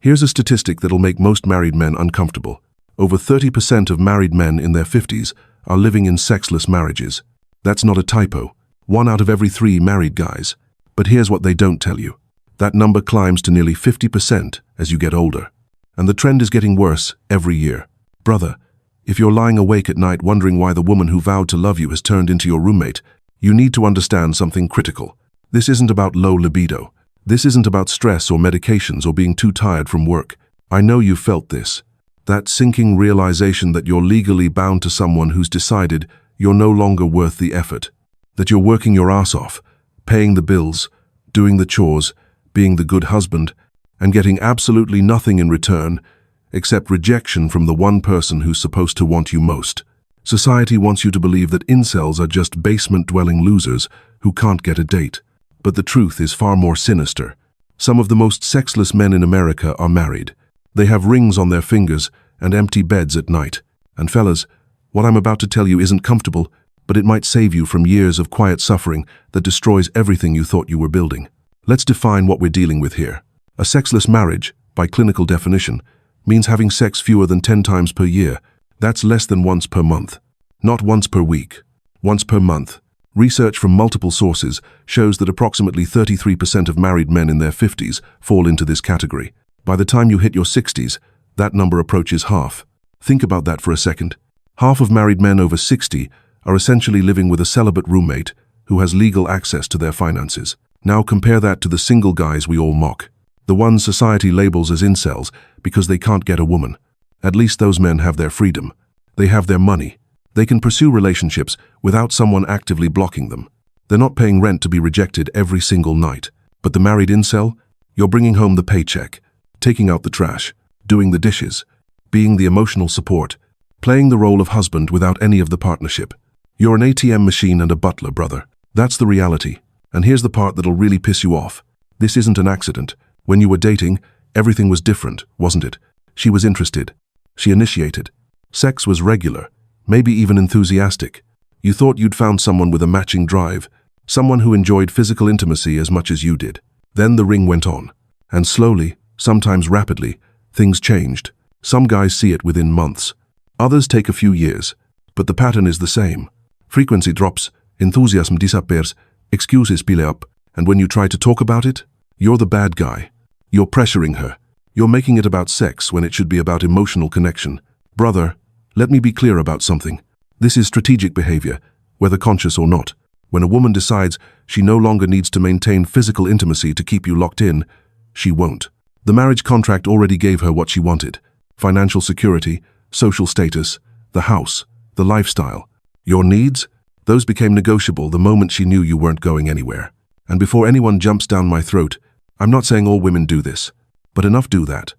Here's a statistic that'll make most married men uncomfortable. Over 30% of married men in their 50s are living in sexless marriages. That's not a typo. 1 out of every 3 married guys. But here's what they don't tell you. That number climbs to nearly 50% as you get older. And the trend is getting worse every year. Brother, if you're lying awake at night wondering why the woman who vowed to love you has turned into your roommate, you need to understand something critical. This isn't about low libido. This isn't about stress or medications or being too tired from work. I know you've felt this. That sinking realization that you're legally bound to someone who's decided you're no longer worth the effort. That you're working your ass off, paying the bills, doing the chores, being the good husband, and getting absolutely nothing in return except rejection from the one person who's supposed to want you most. Society wants you to believe that incels are just basement-dwelling losers who can't get a date. But the truth is far more sinister. Some of the most sexless men in America are married. They have rings on their fingers and empty beds at night. And fellas, what I'm about to tell you isn't comfortable, but it might save you from years of quiet suffering that destroys everything you thought you were building. Let's define what we're dealing with here. A sexless marriage, by clinical definition, means having sex fewer than 10 times per year. That's less than once per month. Not once per week. Once per month. Research from multiple sources shows that approximately 33% of married men in their 50s fall into this category. By the time you hit your 60s, that number approaches half. Think about that for a second. Half of married men over 60 are essentially living with a celibate roommate who has legal access to their finances. Now compare that to the single guys we all mock. The ones society labels as incels because they can't get a woman. At least those men have their freedom. They have their money. They can pursue relationships without someone actively blocking them. They're not paying rent to be rejected every single night. But the married incel? You're bringing home the paycheck, taking out the trash, doing the dishes, being the emotional support, playing the role of husband without any of the partnership. You're an ATM machine and a butler, brother. That's the reality. And here's the part that'll really piss you off. This isn't an accident. When you were dating, everything was different, wasn't it? She was interested. She initiated. Sex was regular, maybe even enthusiastic. You thought you'd found someone with a matching drive, someone who enjoyed physical intimacy as much as you did. Then the ring went on. And slowly, sometimes rapidly, things changed. Some guys see it within months. Others take a few years. But the pattern is the same. Frequency drops, enthusiasm disappears, excuses pile up, and when you try to talk about it, you're the bad guy. You're pressuring her. You're making it about sex when it should be about emotional connection. Brother, let me be clear about something. This is strategic behavior, whether conscious or not. When a woman decides she no longer needs to maintain physical intimacy to keep you locked in, she won't. The marriage contract already gave her what she wanted. Financial security, social status, the house, the lifestyle. Your needs? Those became negotiable the moment she knew you weren't going anywhere. And before anyone jumps down my throat, I'm not saying all women do this, but enough do that.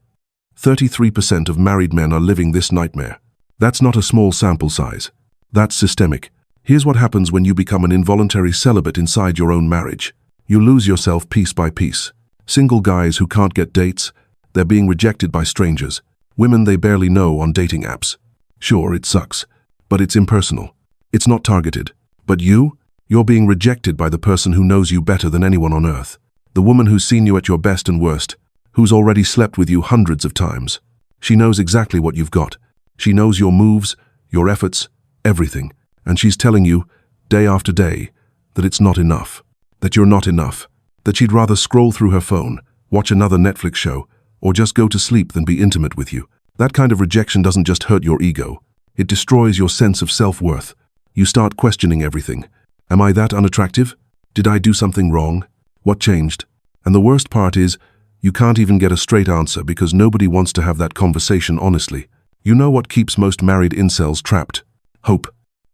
33% of married men are living this nightmare. That's not a small sample size. That's systemic. Here's what happens when you become an involuntary celibate inside your own marriage. You lose yourself piece by piece. Single guys who can't get dates, they're being rejected by strangers. Women they barely know on dating apps. Sure, it sucks, but it's impersonal. It's not targeted. But you're being rejected by the person who knows you better than anyone on earth. The woman who's seen you at your best and worst, who's already slept with you hundreds of times. She knows exactly what you've got. She knows your moves, your efforts, everything. And she's telling you, day after day, that it's not enough. That you're not enough. That she'd rather scroll through her phone, watch another Netflix show, or just go to sleep than be intimate with you. That kind of rejection doesn't just hurt your ego. It destroys your sense of self-worth. You start questioning everything. Am I that unattractive? Did I do something wrong? What changed? And the worst part is, you can't even get a straight answer because nobody wants to have that conversation honestly. You know what keeps most married incels trapped? Hope.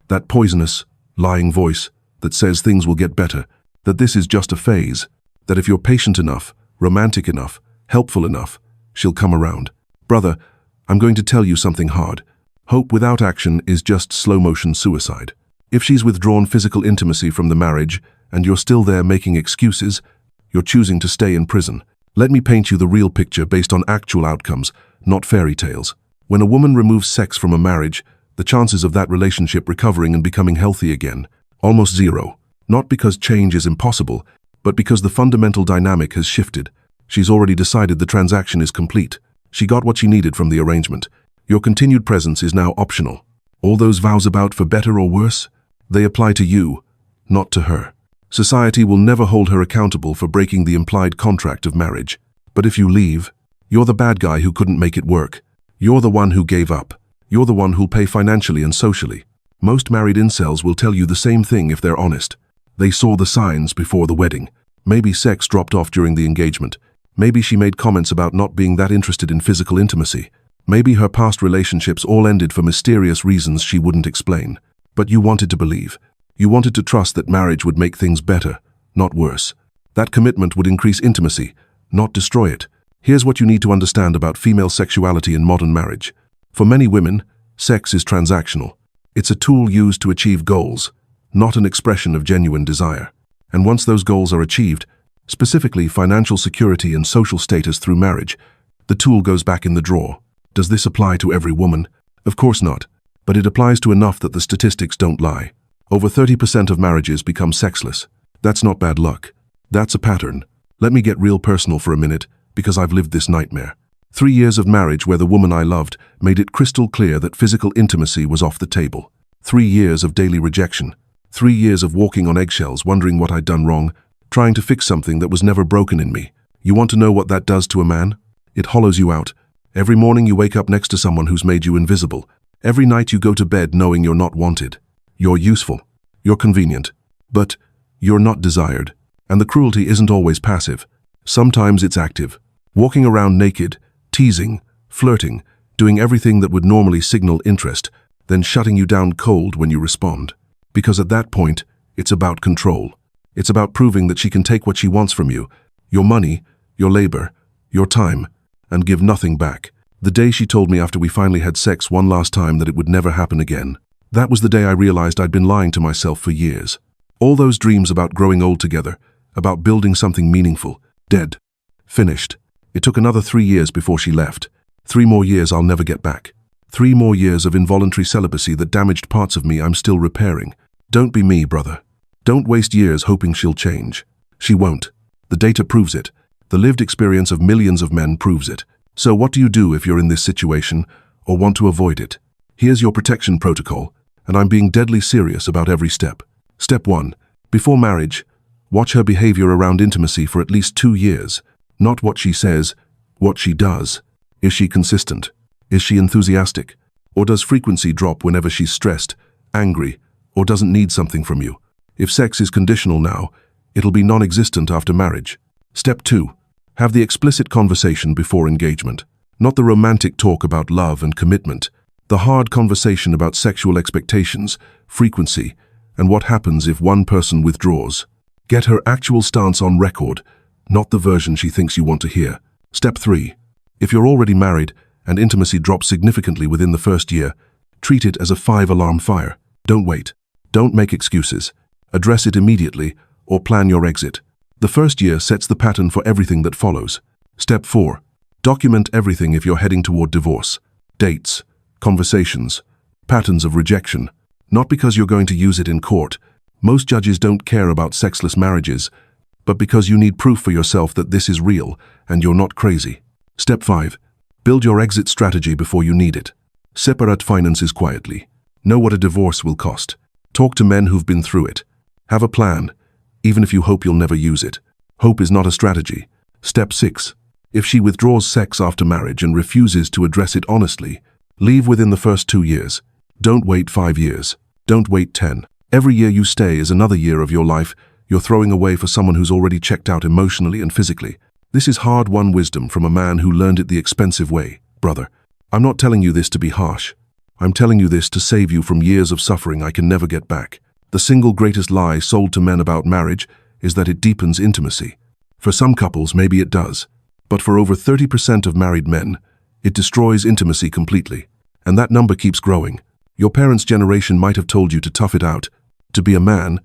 That poisonous, lying voice that says things will get better, that this is just a phase, that if you're patient enough, romantic enough, helpful enough, she'll come around. Brother, I'm going to tell you something hard. Hope without action is just slow-motion suicide. If she's withdrawn physical intimacy from the marriage and you're still there making excuses, you're choosing to stay in prison. Let me paint you the real picture based on actual outcomes, not fairy tales. When a woman removes sex from a marriage, the chances of that relationship recovering and becoming healthy again, almost zero. Not because change is impossible, but because the fundamental dynamic has shifted. She's already decided the transaction is complete. She got what she needed from the arrangement. Your continued presence is now optional. All those vows about for better or worse, they apply to you, not to her. Society will never hold her accountable for breaking the implied contract of marriage. But if you leave, you're the bad guy who couldn't make it work. You're the one who gave up. You're the one who'll pay financially and socially. Most married incels will tell you the same thing if they're honest. They saw the signs before the wedding. Maybe sex dropped off during the engagement. Maybe she made comments about not being that interested in physical intimacy. Maybe her past relationships all ended for mysterious reasons she wouldn't explain. But you wanted to believe. You wanted to trust that marriage would make things better, not worse. That commitment would increase intimacy, not destroy it. Here's what you need to understand about female sexuality in modern marriage. For many women, sex is transactional. It's a tool used to achieve goals, not an expression of genuine desire. And once those goals are achieved, specifically financial security and social status through marriage, the tool goes back in the drawer. Does this apply to every woman? Of course not, but it applies to enough that the statistics don't lie. Over 30% of marriages become sexless. That's not bad luck. That's a pattern. Let me get real personal for a minute, because I've lived this nightmare. 3 years of marriage where the woman I loved made it crystal clear that physical intimacy was off the table. 3 years of daily rejection. 3 years of walking on eggshells, wondering what I'd done wrong, trying to fix something that was never broken in me. You want to know what that does to a man? It hollows you out. Every morning you wake up next to someone who's made you invisible. Every night you go to bed knowing you're not wanted. You're useful. You're convenient. But you're not desired. And the cruelty isn't always passive. Sometimes it's active. Walking around naked, teasing, flirting, doing everything that would normally signal interest, then shutting you down cold when you respond. Because at that point, it's about control. It's about proving that she can take what she wants from you, your money, your labor, your time, and give nothing back. The day she told me after we finally had sex one last time that it would never happen again, that was the day I realized I'd been lying to myself for years. All those dreams about growing old together, about building something meaningful, dead. Finished. It took another 3 years before she left. 3 more years I'll never get back. 3 more years of involuntary celibacy that damaged parts of me I'm still repairing. Don't be me, brother. Don't waste years hoping she'll change. She won't. The data proves it. The lived experience of millions of men proves it. So what do you do if you're in this situation or want to avoid it? Here's your protection protocol, and I'm being deadly serious about every step. Step 1. Before marriage, watch her behavior around intimacy for at least 2 years. Not what she says, what she does. Is she consistent? Is she enthusiastic? Or does frequency drop whenever she's stressed, angry, or doesn't need something from you? If sex is conditional now, it'll be non-existent after marriage. Step 2. Have the explicit conversation before engagement. Not the romantic talk about love and commitment. The hard conversation about sexual expectations, frequency, and what happens if one person withdraws. Get her actual stance on record, not the version she thinks you want to hear. Step 3. If you're already married and intimacy drops significantly within the first year, treat it as a 5-alarm fire. Don't wait. Don't make excuses. Address it immediately or plan your exit. The first year sets the pattern for everything that follows. Step 4. Document everything if you're heading toward divorce. Dates, conversations, patterns of rejection. Not because you're going to use it in court. Most judges don't care about sexless marriages, but because you need proof for yourself that this is real and you're not crazy. Step 5. Build your exit strategy before you need it. Separate finances quietly. Know what a divorce will cost. Talk to men who've been through it. Have a plan, even if you hope you'll never use it. Hope is not a strategy. Step 6. If she withdraws sex after marriage and refuses to address it honestly, leave within the first 2 years. Don't wait 5 years. Don't wait 10. Every year you stay is another year of your life you're throwing away for someone who's already checked out emotionally and physically. This is hard-won wisdom from a man who learned it the expensive way, brother. I'm not telling you this to be harsh. I'm telling you this to save you from years of suffering I can never get back. The single greatest lie sold to men about marriage is that it deepens intimacy. For some couples, maybe it does. But for over 30% of married men, it destroys intimacy completely. And that number keeps growing. Your parents' generation might have told you to tough it out, to be a man,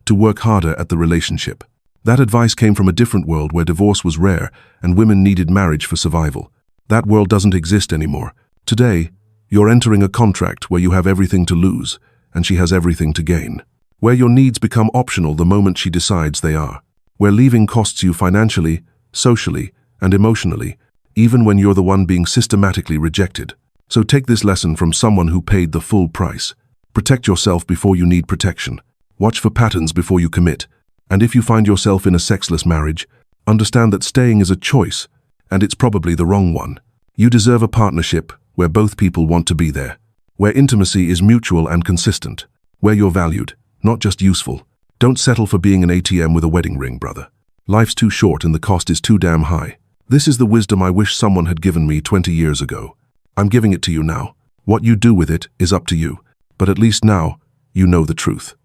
to work harder at the relationship. That advice came from a different world where divorce was rare and women needed marriage for survival. That world doesn't exist anymore. Today, you're entering a contract where you have everything to lose and she has everything to gain. Where your needs become optional the moment she decides they are. Where leaving costs you financially, socially, and emotionally, even when you're the one being systematically rejected. So take this lesson from someone who paid the full price. Protect yourself before you need protection. Watch for patterns before you commit. And if you find yourself in a sexless marriage, understand that staying is a choice, and it's probably the wrong one. You deserve a partnership where both people want to be there, where intimacy is mutual and consistent, where you're valued, not just useful. Don't settle for being an ATM with a wedding ring, brother. Life's too short and the cost is too damn high. This is the wisdom I wish someone had given me 20 years ago. I'm giving it to you now. What you do with it is up to you, but at least now, you know the truth.